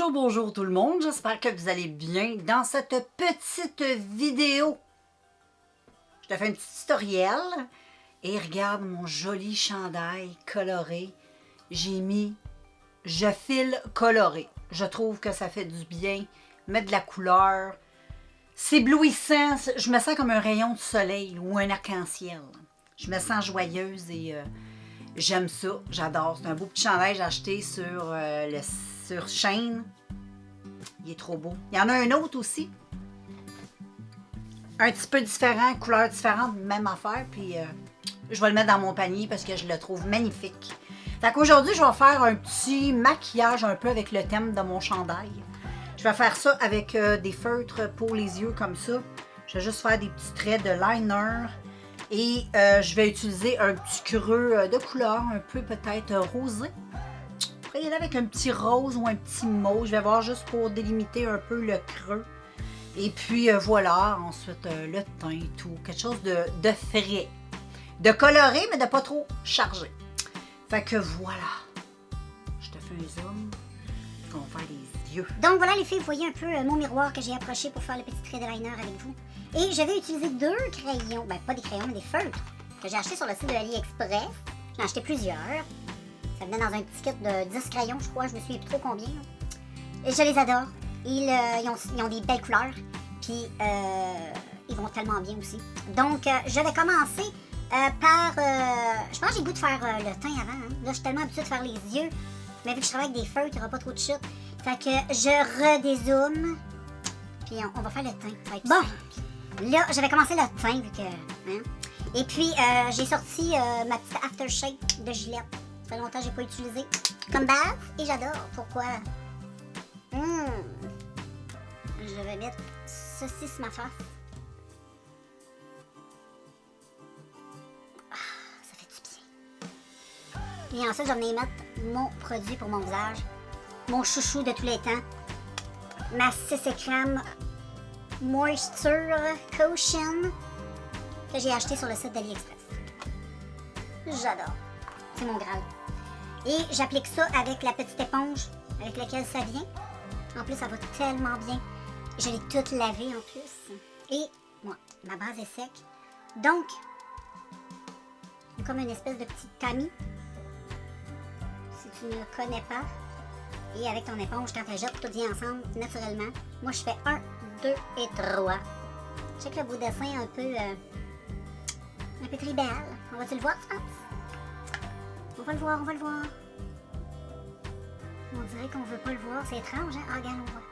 Bonjour tout le monde, j'espère que vous allez bien. Dans cette petite vidéo, je te fais un petit tutoriel et regarde mon joli chandail coloré. J'ai mis « Je file coloré ». Je trouve que ça fait du bien, mettre de la couleur. C'est éblouissant, je me sens comme un rayon de soleil ou un arc-en-ciel. Je me sens joyeuse et j'aime ça, j'adore. C'est un beau petit chandail que j'ai acheté sur Shein. Il est trop beau. Il y en a un autre aussi. Un petit peu différent, couleur différente, même affaire. Puis je vais le mettre dans mon panier parce que je le trouve magnifique. Fait qu'aujourd'hui, je vais faire un petit maquillage un peu avec le thème de mon chandail. Je vais faire ça avec des feutres pour les yeux comme ça. Je vais juste faire des petits traits de liner. Et je vais utiliser un petit creux de couleur, un peu peut-être rosé. Après, il y en a avec un petit rose ou un petit mauve. Je vais voir juste pour délimiter un peu le creux. Et puis voilà, ensuite le teint et tout. Quelque chose de frais. De coloré, mais de pas trop chargé. Fait que voilà. Je te fais un zoom. On va faire les yeux. Donc voilà les filles, vous voyez un peu mon miroir que j'ai approché pour faire le petit trait de liner avec vous. Et je vais utiliser deux crayons, ben pas des crayons, mais des feutres que j'ai achetés sur le site de AliExpress. J'en ai acheté plusieurs. Ça venait dans un petit kit de 10 crayons, je crois, je me souviens plus trop combien. Et je les adore. Ils ont des belles couleurs, puis ils vont tellement bien aussi. Donc je vais commencer par... je pense que j'ai le goût de faire le teint avant. Hein. Là, je suis tellement habituée de faire les yeux, mais vu que je travaille avec des feutres, il n'y aura pas trop de chute. Fait que je redézoome, puis on va faire le teint. Bon, là, je vais commencer le teint, vu que... Hein? Et puis, j'ai sorti ma petite aftershave de Gillette. Ça fait longtemps que je n'ai pas utilisé comme base, et j'adore. Pourquoi? Je vais mettre ceci sur ma face. Ah, ça fait du bien. Et ensuite, je vais venir mettre mon produit pour mon visage. Mon chouchou de tous les temps. Ma CC Crème Moisture Cushion que j'ai acheté sur le site d'AliExpress. J'adore. C'est mon Graal. Et j'applique ça avec la petite éponge avec laquelle ça vient. En plus, ça va tellement bien. Je l'ai toute lavée en plus. Et moi, ma base est sec. Donc, c'est comme une espèce de petite tamis. Si tu ne connais pas. Et avec ton éponge, quand elle jette, tout vient ensemble naturellement. Moi, je fais 1, 2 et 3. Check le beau dessin un peu tribal. On va-tu le voir, tu penses? On va le voir, on va le voir. On dirait qu'on veut pas le voir. C'est étrange, hein? Ah, regarde, on voit.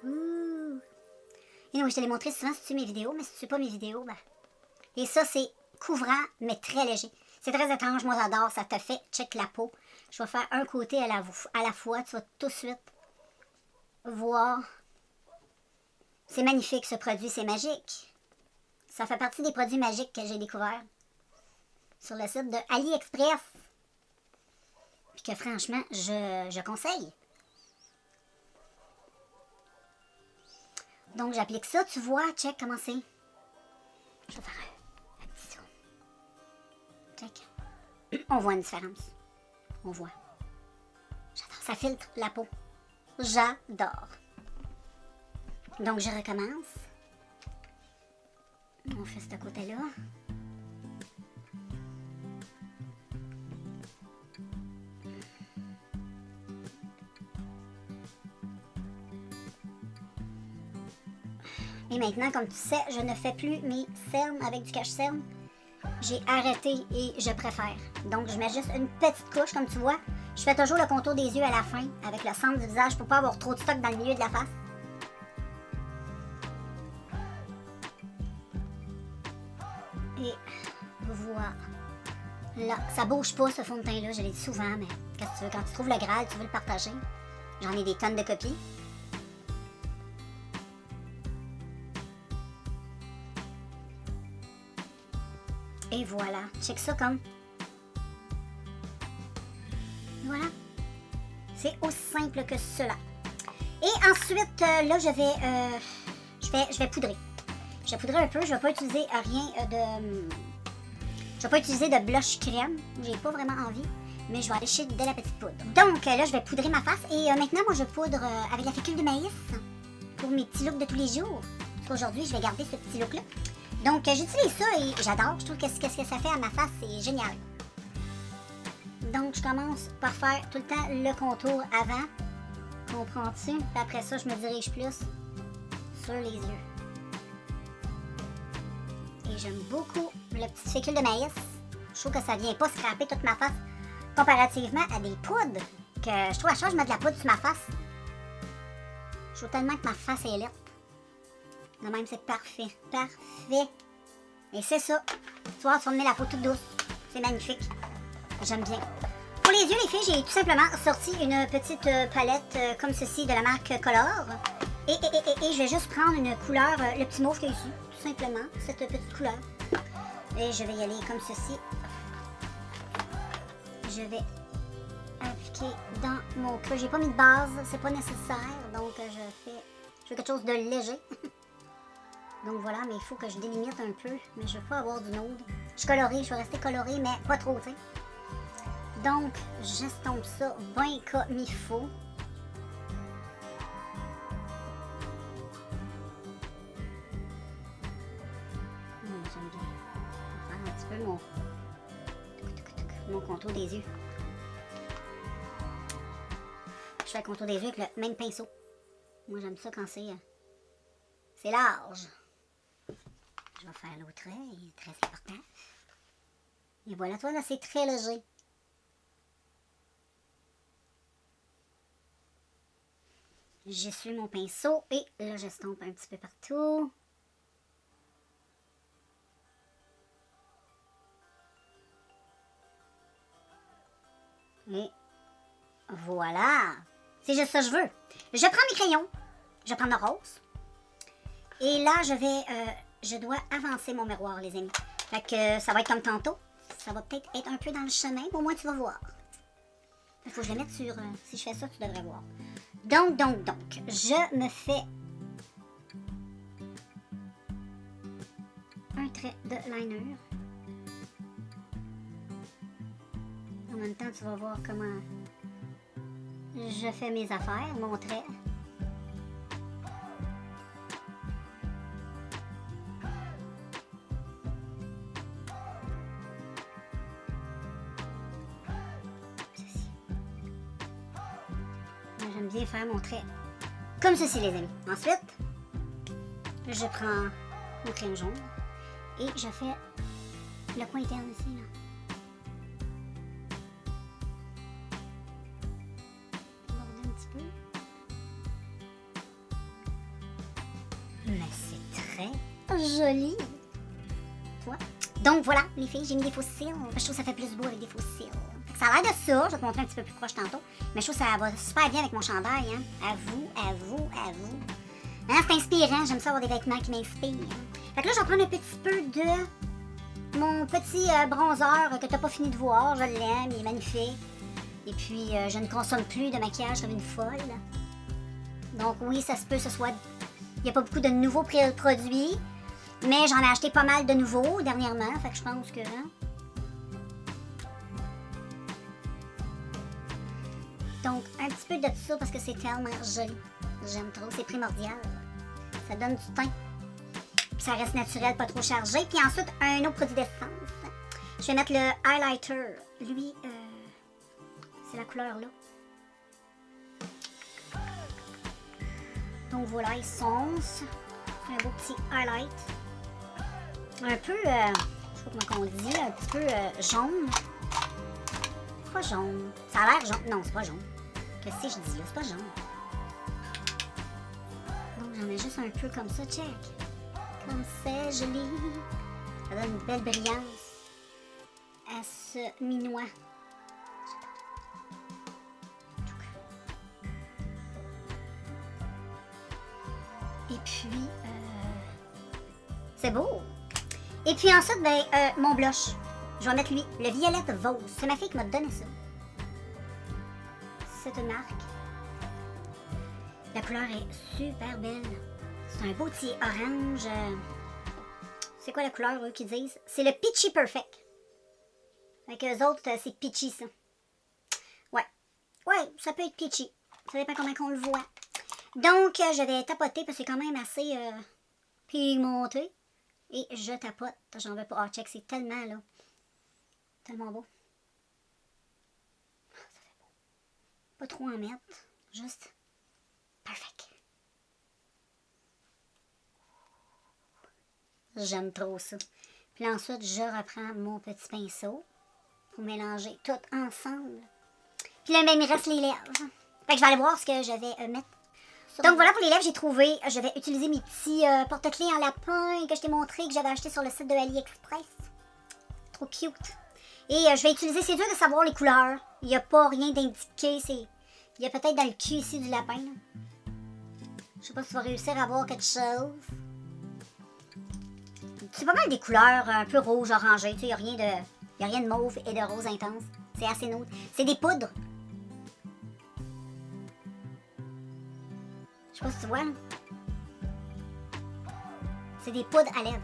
Ouh! Et non, je te l'ai montré souvent si tu suis mes vidéos, mais si tu suis pas mes vidéos, ben... Et ça, c'est couvrant, mais très léger. C'est très étrange, moi j'adore, ça te fait check la peau. Je vais faire un côté à la fois, tu vas tout de suite voir. C'est magnifique ce produit, c'est magique. Ça fait partie des produits magiques que j'ai découverts sur le site de AliExpress. Puis que franchement, je conseille. Donc j'applique ça, tu vois, check comment c'est. Je vais faire un petit zoom. Check. On voit une différence. On voit. J'adore. Ça filtre la peau. J'adore. Donc, je recommence. On fait ce côté-là. Et maintenant, comme tu sais, je ne fais plus mes cernes avec du cache-cerne. J'ai arrêté et je préfère. Donc, je mets juste une petite couche, comme tu vois. Je fais toujours le contour des yeux à la fin, avec le centre du visage, pour pas avoir trop de stock dans le milieu de la face. Et voilà. Là, ça bouge pas, ce fond de teint-là, je l'ai dit souvent, mais qu'est-ce que tu veux? Quand tu trouves le Graal, tu veux le partager. J'en ai des tonnes de copies. Et voilà, check ça comme. Voilà. C'est aussi simple que cela. Et ensuite, là, je vais poudrer. Je vais poudrer un peu. Je vais pas utiliser rien de... Je vais pas utiliser de blush crème. J'ai pas vraiment envie. Mais je vais aller chez de la petite poudre. Donc là, je vais poudrer ma face. Et maintenant, moi, je poudre avec la fécule de maïs pour mes petits looks de tous les jours. Parce qu'aujourd'hui, je vais garder ce petit look-là. Donc, j'utilise ça et j'adore. Je trouve que ce que ça fait à ma face, c'est génial. Donc, je commence par faire tout le temps le contour avant. Comprends-tu? Puis après ça, je me dirige plus sur les yeux. Et j'aime beaucoup le petit fécule de maïs. Je trouve que ça vient pas scraper toute ma face comparativement à des poudres que je trouve à chaque fois que je mets de la poudre sur ma face. Je trouve tellement que ma face est lettre. De même, c'est parfait. Parfait. Et c'est ça. Tu vois, tu vas mener la peau toute douce. C'est magnifique. J'aime bien. Pour les yeux, les filles, j'ai tout simplement sorti une petite palette comme ceci de la marque Color. Et je vais juste prendre une couleur, le petit mauve qu'il y a ici. Tout simplement, cette petite couleur. Et je vais y aller comme ceci. Je vais appliquer dans mon creux. J'ai pas mis de base, c'est pas nécessaire. Donc, je fais quelque chose de léger. Donc voilà, mais il faut que je délimite un peu. Mais je veux pas avoir du nude. Je suis colorée, je vais rester colorée, mais pas trop, tu sais. Donc, j'estompe ça bien comme il faut. J'aime bien. Je vais faire un petit peu mon contour des yeux. Je fais le contour des yeux avec le même pinceau. Moi, j'aime ça quand c'est large. Je vais faire l'autre œil, très important. Et voilà, toi, là, c'est très léger. J'essuie mon pinceau et là, j'estompe un petit peu partout. Et voilà. C'est juste ça que je veux. Je prends mes crayons. Je prends le rose. Et là, je dois avancer mon miroir, les amis. Fait que ça va être comme tantôt. Ça va peut-être être un peu dans le chemin, mais au moins tu vas voir. Il faut que je le mette sur... si je fais ça, tu devrais voir. Donc, je me fais un trait de liner. En même temps, tu vas voir comment je fais mes affaires, mon trait. J'aime bien faire mon trait comme ceci, les amis. Ensuite, je prends mon crayon jaune et je fais le coin interne ici, là. Border un petit peu. Mais c'est très joli. Tu vois? Donc voilà, les filles, j'ai mis des faux cils. Je trouve que ça fait plus beau avec des faux cils. Ça a l'air de ça, je vais te montrer un petit peu plus proche tantôt. Mais je trouve que ça va super bien avec mon chandail, hein. À vous. Hein, c'est inspirant, j'aime ça avoir des vêtements qui m'inspirent. Fait que là, je vais prendre un petit peu de mon petit bronzer que t'as pas fini de voir. Je l'aime, il est magnifique. Et puis, je ne consomme plus de maquillage comme une folle. Donc oui, ça se peut que ce soit... Il n'y a pas beaucoup de nouveaux produits. Mais j'en ai acheté pas mal de nouveaux dernièrement. Fait que je pense que... Hein, donc, un petit peu de ça parce que c'est tellement joli. J'aime trop, c'est primordial. Ça donne du teint. Puis ça reste naturel, pas trop chargé. Puis ensuite, un autre produit d'essence. Je vais mettre le highlighter. Lui, c'est la couleur là. Donc voilà, il sonce. Un beau petit highlight. Un peu, je sais pas comment on dit, un petit peu jaune. Pas jaune. Ça a l'air jaune. Non, c'est pas jaune. Qu'est-ce que je dis là? C'est pas jaune. Donc j'en ai juste un peu comme ça, check. Comme c'est joli. Ça donne une belle brillance à ce minois. Et puis, c'est beau. Et puis ensuite, ben, mon blush. Je vais mettre lui, le Violette Vose. C'est ma fille qui m'a donné ça. C'est une marque. La couleur est super belle. C'est un beau petit orange. C'est quoi la couleur, eux, qui disent? C'est le Peachy Perfect. Avec eux autres, c'est Peachy, ça. Ouais, ça peut être peachy. Ça dépend comment on le voit. Donc, je vais tapoter parce que c'est quand même assez pigmenté. Et je tapote. J'en veux pas. Ah, check, c'est tellement, là. Tellement beau. Ça fait beau. Pas trop en mettre. Juste. Perfect. J'aime trop ça. Puis ensuite, je reprends mon petit pinceau pour mélanger tout ensemble. Puis là, même, il reste les lèvres. Fait que je vais aller voir ce que je vais mettre. Donc voilà pour les lèvres, j'ai trouvé. Je vais utiliser mes petits porte-clés en lapin que je t'ai montré, que j'avais acheté sur le site de AliExpress. Trop cute. Et je vais utiliser, c'est dur de savoir les couleurs. Il n'y a pas rien d'indiqué. Il y a peut-être dans le cul ici du lapin. Là. Je sais pas si tu vas réussir à voir quelque chose. C'est pas mal des couleurs un peu rouge, orangé. Il n'y a rien de mauve et de rose intense. C'est assez neutre. C'est des poudres. Je sais pas si tu vois, là. C'est des poudres à lèvres.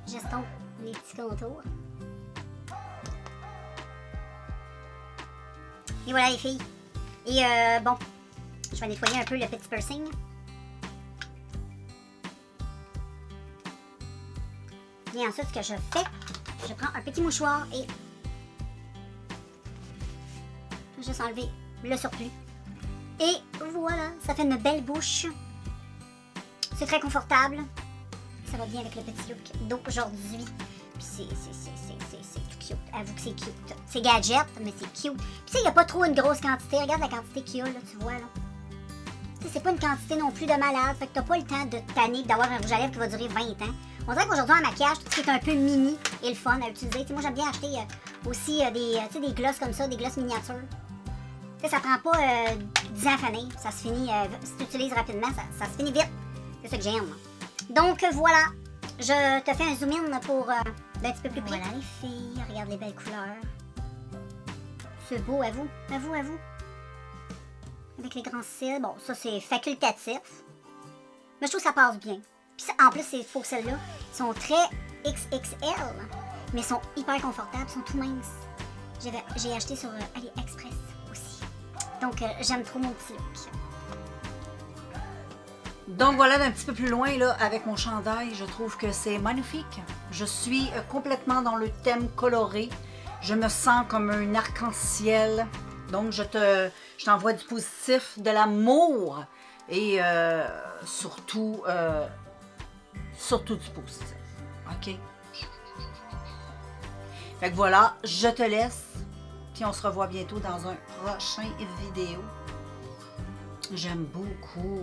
J'estompe les petits contours. Et voilà les filles. Et bon, je vais nettoyer un peu le petit piercing. Et ensuite, ce que je fais, je prends un petit mouchoir et je vais juste enlever le surplus. Et voilà, ça fait une belle bouche. C'est très confortable. Ça va bien avec le petit look d'aujourd'hui. Puis c'est tout cute. Avoue que c'est cute. C'est gadget, mais c'est cute. Puis tu sais, il n'y a pas trop une grosse quantité. Regarde la quantité qu'il y a, là, tu vois, là. Tu sais, c'est pas une quantité non plus de malade. Fait que t'as pas le temps de te tanner d'avoir un rouge à lèvres qui va durer 20 ans. On dirait qu'aujourd'hui, en maquillage, tout ce qui est un peu mini et le fun à utiliser. T'sais, moi, j'aime bien acheter aussi des glosses comme ça, des glosses miniatures. T'sais, ça prend pas 10 ans à finir. Ça se finit, si tu utilises rapidement, ça se finit vite. C'est ça que j'aime. Donc, voilà. Je te fais un zoom in pour d'un petit peu plus près. Voilà les filles, regarde les belles couleurs. C'est beau, à vous. Avec les grands cils. Bon, ça, c'est facultatif. Mais je trouve que ça passe bien. Puis en plus, ces faux cils-là sont très XXL, mais sont hyper confortables, sont tout minces. J'ai acheté sur AliExpress aussi. Donc, j'aime trop mon petit look. Donc voilà, d'un petit peu plus loin, là, avec mon chandail, je trouve que c'est magnifique. Je suis complètement dans le thème coloré. Je me sens comme un arc-en-ciel. Donc, je t'envoie du positif, de l'amour et surtout du positif. OK? Fait que voilà, je te laisse. Puis on se revoit bientôt dans un prochain vidéo. J'aime beaucoup.